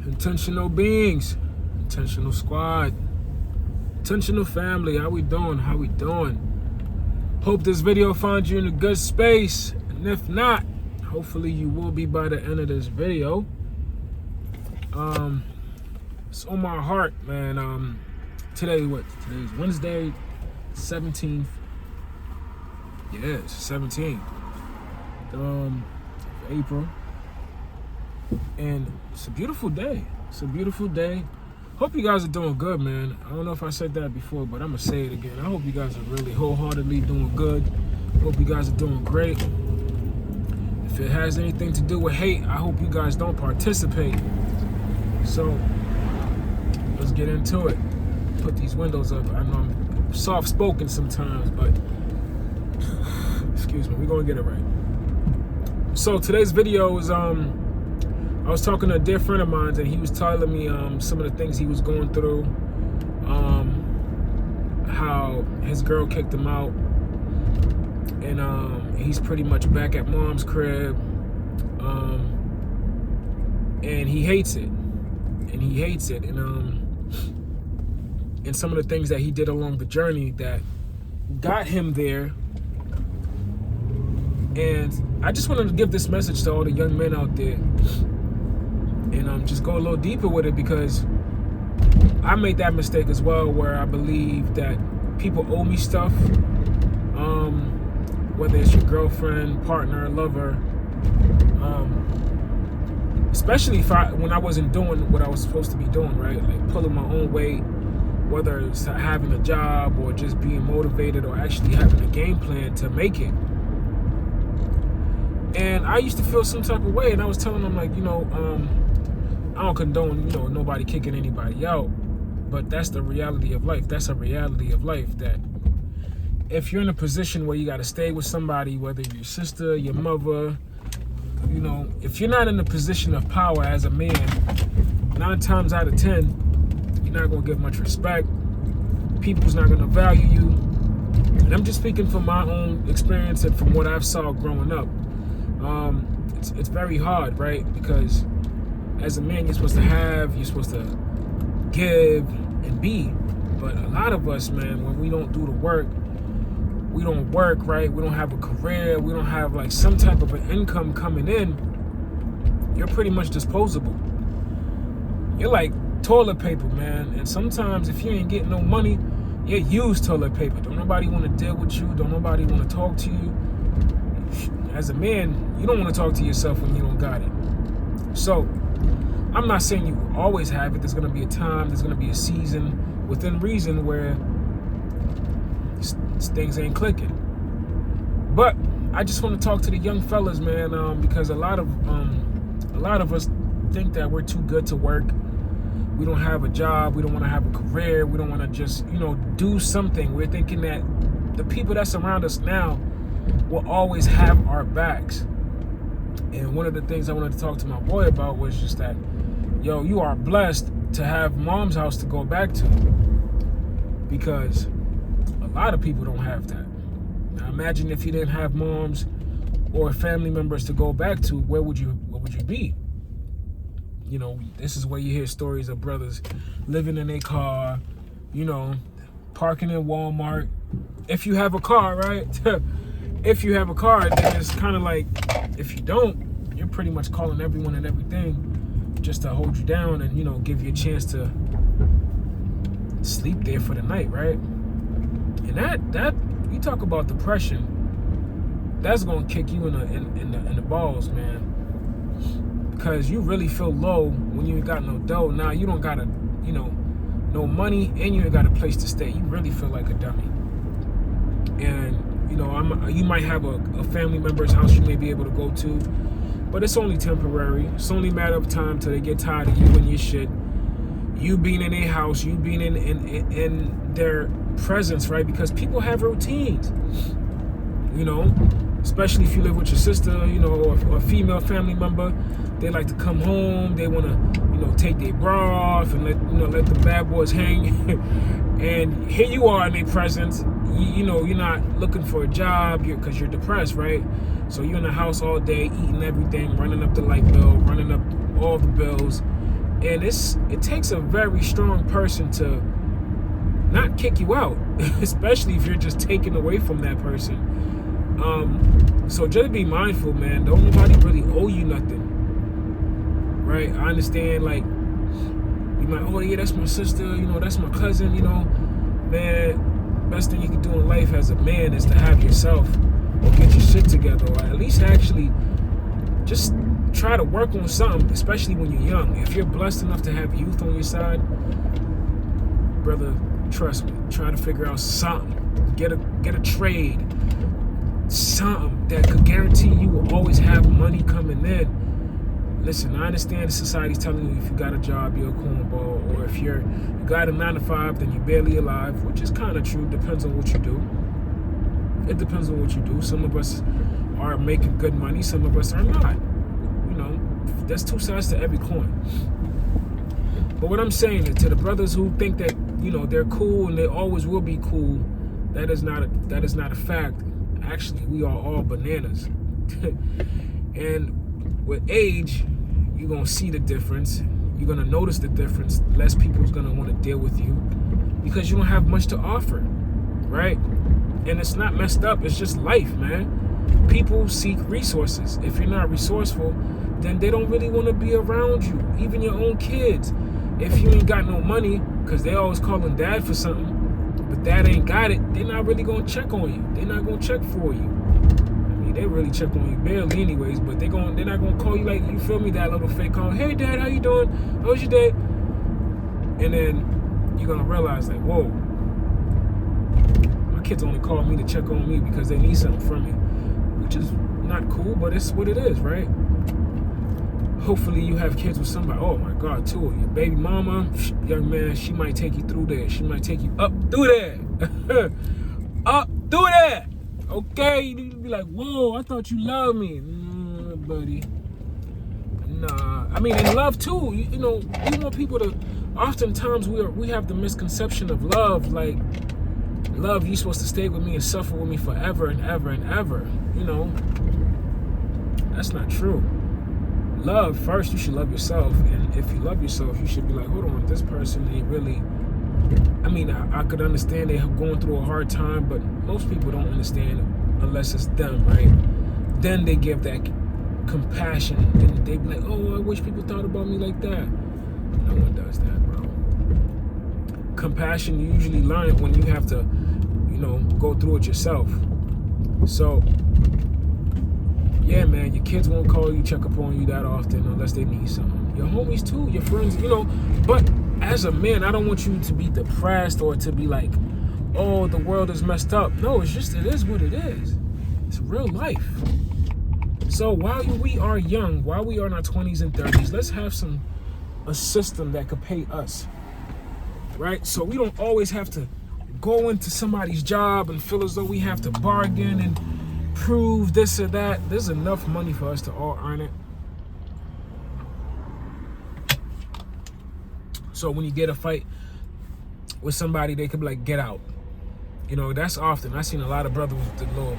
Intentional beings, intentional squad, intentional family. How we doing? How we doing? Hope this video finds you in a good space. And if not, hopefully you will be by the end of this video. It's on my heart, man. Today's Wednesday, 17th. Yeah, it's 17th. April. And it's a beautiful day. It's a beautiful day. Hope you guys are doing good, man. I don't know if I said that before, but I'm gonna say it again. I hope you guys are really wholeheartedly doing good. Hope you guys are doing great. If it has anything to do with hate, I hope you guys don't participate. So let's get into it. Put these windows up. I know I'm soft-spoken sometimes, but excuse me, we're gonna get it right. So today's video is I was talking to a dear friend of mine, and he was telling me some of the things he was going through, how his girl kicked him out, and he's pretty much back at mom's crib, and he hates it, and some of the things that he did along the journey that got him there. And I just wanted to give this message to all the young men out there, and just go a little deeper with it, because I made that mistake as well, where I believe that people owe me stuff, whether it's your girlfriend, partner, lover, especially when I wasn't doing what I was supposed to be doing, right? Like pulling my own weight, whether it's having a job or just being motivated or actually having a game plan to make it. And I used to feel some type of way, and I was telling them, like, I don't condone, nobody kicking anybody out, but that's the reality of life. That's a reality of life, that if you're in a position where you got to stay with somebody, whether your sister, your mother, if you're not in a position of power as a man, 9 times out of 10, you're not going to get much respect. People's not going to value you. And I'm just speaking from my own experience and from what I've saw growing up. It's very hard, right? Because as a man, you're supposed to have, you're supposed to give and be. But a lot of us, man, when we don't do the work, we don't work, right? We don't have a career. We don't have like some type of an income coming in. You're pretty much disposable. You're like toilet paper, man. And sometimes if you ain't getting no money, you use toilet paper. Don't nobody want to deal with you. Don't nobody want to talk to you. As a man, you don't want to talk to yourself when you don't got it. So I'm not saying you always have it. There's going to be a time, there's going to be a season within reason where things ain't clicking. But I just want to talk to the young fellas, man, because a lot of us think that we're too good to work. We don't have a job. We don't want to have a career. We don't want to just, do something. We're thinking that the people that surround us now will always have our backs. And one of the things I wanted to talk to my boy about was just that, you are blessed to have mom's house to go back to, because a lot of people don't have that. Now imagine if you didn't have moms or family members to go back to, what would you be? This is where you hear stories of brothers living in a car, parking in Walmart. If you have a car, right? If you have a car, then it's kind of like, if you don't, you're pretty much calling everyone and everything just to hold you down and, give you a chance to sleep there for the night, right? And that you talk about depression, that's gonna kick you in the balls, man. Because you really feel low when you ain't got no dough. Now you don't got no money, and you ain't got a place to stay. You really feel like a dummy. And you might have a family member's house you may be able to go to, but it's only temporary. It's only a matter of time till they get tired of you and your shit. You being in their house, you being in their presence, right? Because people have routines, especially if you live with your sister, or a female family member. They like to come home. They want to, take their bra off and let the bad boys hang. And here you are in their presence. You're not looking for a job because you're depressed, right? So you're in the house all day, eating everything, running up the light bill, running up all the bills, And it takes a very strong person to not kick you out, especially if you're just taken away from that person. So just be mindful, man. Don't nobody really owe you nothing, right? I understand, like, you might, oh yeah, that's my sister, you know, that's my cousin, you know. Man, best thing you can do in life as a man is to have yourself, or get your shit together, or at least actually just try to work on something, especially when you're young. If you're blessed enough to have youth on your side, brother, trust me, try to figure out something. Get a trade, something that could guarantee you will always have money coming in. Listen, I understand society's telling you if you got a job, you're a cornball, or if you got a 9 to 5, then you're barely alive, which is kind of true. Depends on what you do. It depends on what you do. Some of us are making good money, some of us are not. You know, there's two sides to every coin. But what I'm saying is, to the brothers who think that, you know, they're cool and they always will be cool, that is not a fact. Actually, we are all bananas. And with age, you're gonna see the difference. You're gonna notice the difference. Less people's gonna want to deal with you because you don't have much to offer, right? And it's not messed up. It's just life, man. People seek resources. If you're not resourceful, then they don't really want to be around you. Even your own kids. If you ain't got no money, because they always calling dad for something, but dad ain't got it, they're not really going to check on you. They're not going to check for you. I mean, they really check on you barely anyways, but they're not going to call you like, you feel me, that little fake call, hey dad, how you doing? How was your day? And then you're going to realize like, whoa, my kids only call me to check on me because they need something from me, which is not cool, but it's what it is, right? Hopefully you have kids with somebody. Oh my God, too. Your baby mama, young man, she might take you through there. She might take you up through there. Up through there. Okay? You need to be like, whoa, I thought you loved me. Buddy. Nah. I mean, in love too. You know, we want people to, oftentimes we have the misconception of love, like, love, you're supposed to stay with me and suffer with me forever and ever and ever. You know, that's not true. Love, first you should love yourself, and if you love yourself, you should be like, hold on, this person ain't really, I mean, I could understand they're going through a hard time, but most people don't understand unless it's them, right? Then they give that compassion, and they be like, oh, I wish people thought about me like that. No one does that, bro. Compassion, you usually learn it when you have to, you know, go through it yourself. So yeah, man, your kids won't call you, check up on you that often unless they need something. Your homies too, your friends, you know. But as a man, I don't want you to be depressed or to be like, oh, the world is messed up. No, it's just, it is what it is. It's real life. So while we are young, while we are in our 20s and 30s, let's have a system that could pay us, right? So we don't always have to go into somebody's job and feel as though we have to bargain and prove this or that. There's enough money for us to all earn it. So when you get a fight with somebody, they could be like, get out. You know, that's often. I've seen a lot of brothers with the little,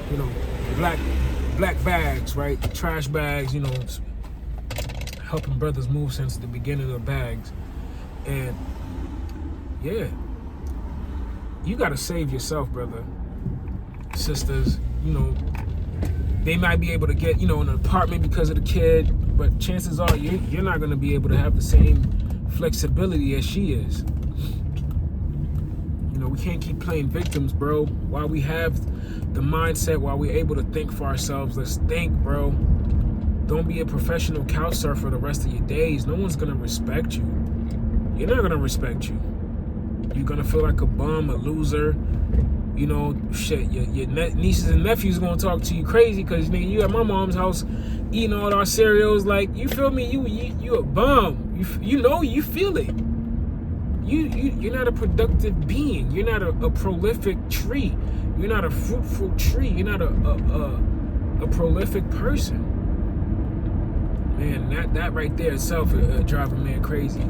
you know, black bags, right? Trash bags, you know, helping brothers move since the beginning of the bags. And yeah, you gotta save yourself, brother. Sisters, you know, they might be able to get, you know, an apartment because of the kid, but chances are you're not going to be able to have the same flexibility as she is. You know, we can't keep playing victims, bro. While we have the mindset, while we're able to think for ourselves, let's think, bro. Don't be a professional couch surfer the rest of your days. No one's going to respect you. You're not going to respect you. You're going to feel like a bum, a loser. You know, shit, your nieces and nephews gonna talk to you crazy because nigga, you at my mom's house eating all our cereals. Like, you feel me? You a bum. You know, you feel it. You're not a productive being. You're not a prolific tree. You're not a fruitful tree. You're not a prolific person. Man, that right there itself drive a man crazy.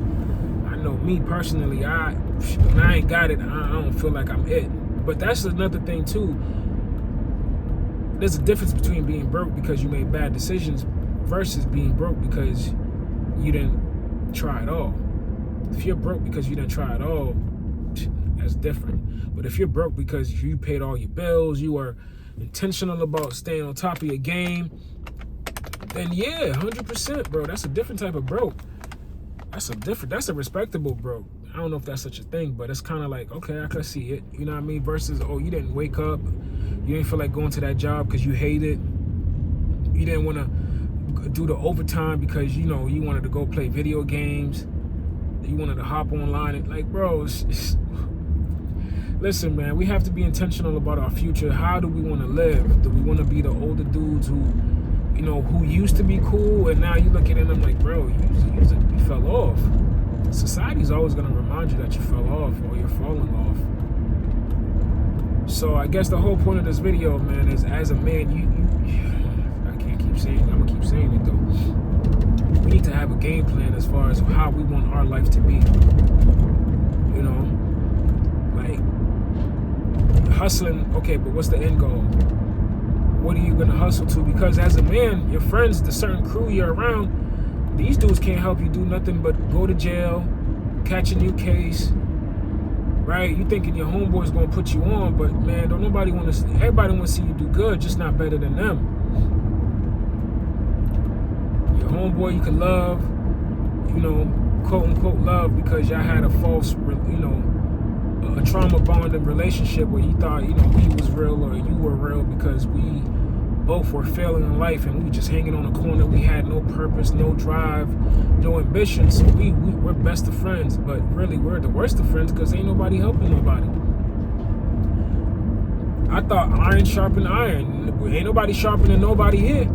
I know me personally. When I ain't got it, I don't feel like I'm it. But that's another thing too. There's a difference between being broke because you made bad decisions versus being broke because you didn't try it all. If you're broke because you didn't try it all, that's different. But if you're broke because you paid all your bills, you are intentional about staying on top of your game, then yeah, 100%, bro. That's a different type of broke. That's a respectable broke. I don't know if that's such a thing, but it's kind of like, okay, I can see it. You know what I mean? Versus, oh, you didn't wake up, you didn't feel like going to that job because you hate it. You didn't want to do the overtime because, you know, you wanted to go play video games. You wanted to hop online. And like, bro, listen, man, we have to be intentional about our future. How do we want to live? Do we want to be the older dudes who, you know, who used to be cool, and now you look at it and I'm like, bro, you fell off. Society's always going to remind you that you fell off or you're falling off. So I guess the whole point of this video, man, is as a man, I can't keep saying it. I'm going to keep saying it, though. We need to have a game plan as far as how we want our life to be. You know? Like, hustling, okay, but what's the end goal? What are you going to hustle to? Because as a man, your friends, the certain crew you're around, these dudes can't help you do nothing but go to jail, catch a new case, right? You thinking your homeboy's gonna put you on, but man, don't nobody want to see, everybody want to see you do good, just not better than them. Your homeboy you can love, you know, quote unquote love, because y'all had a false, you know, a trauma bonded relationship where you thought, you know, he was real or you were real, because we both were failing in life and we were just hanging on a corner. We had no purpose, no drive, no ambition. So we're best of friends, but really we're the worst of friends because ain't nobody helping nobody. I thought iron sharpened iron. Ain't nobody sharpening nobody here.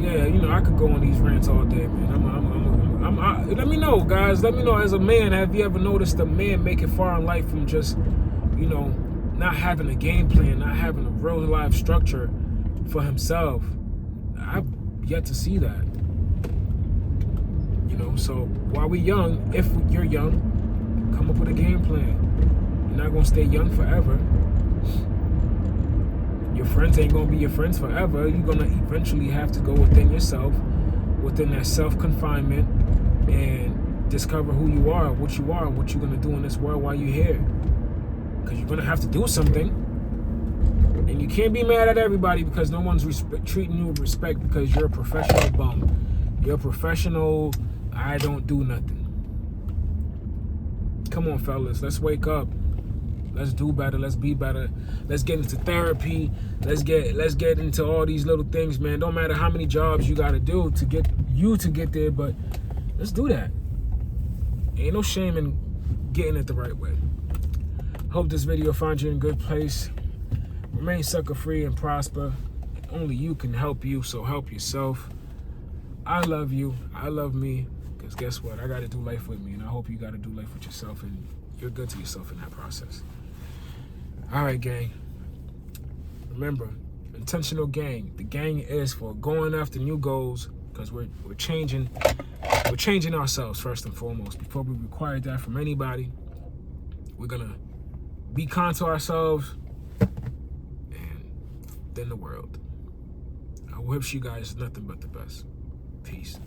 Yeah, you know, I could go on these rants all day, man. Let me know, guys. Let me know, as a man, have you ever noticed a man make it far in life from just, you know, not having a game plan, not having a real life structure for himself? I've yet to see that. You know, so while we're young, if you're young, come up with a game plan. You're not gonna stay young forever. Your friends ain't gonna be your friends forever. You're gonna eventually have to go within yourself, within that self-confinement, and discover who you are, what you're gonna do in this world while you're here. Because you're going to have to do something. And you can't be mad at everybody because no one's treating you with respect because you're a professional bum. You're a professional, I don't do nothing. Come on, fellas. Let's wake up. Let's do better. Let's be better. Let's get into therapy. Let's get into all these little things, man. Don't matter how many jobs you got to do to get there, but let's do that. Ain't no shame in getting it the right way. Hope this video finds you in a good place. Remain sucker free and prosper. Only you can help you, so help yourself. I love you. I love me. Because guess what? I got to do life with me, and I hope you got to do life with yourself, and you're good to yourself in that process. All right, gang. Remember, intentional gang. The gang is for going after new goals, because we're changing ourselves first and foremost. Before we require that from anybody, we're going to be kind to ourselves and then the world. I wish you guys nothing but the best. Peace.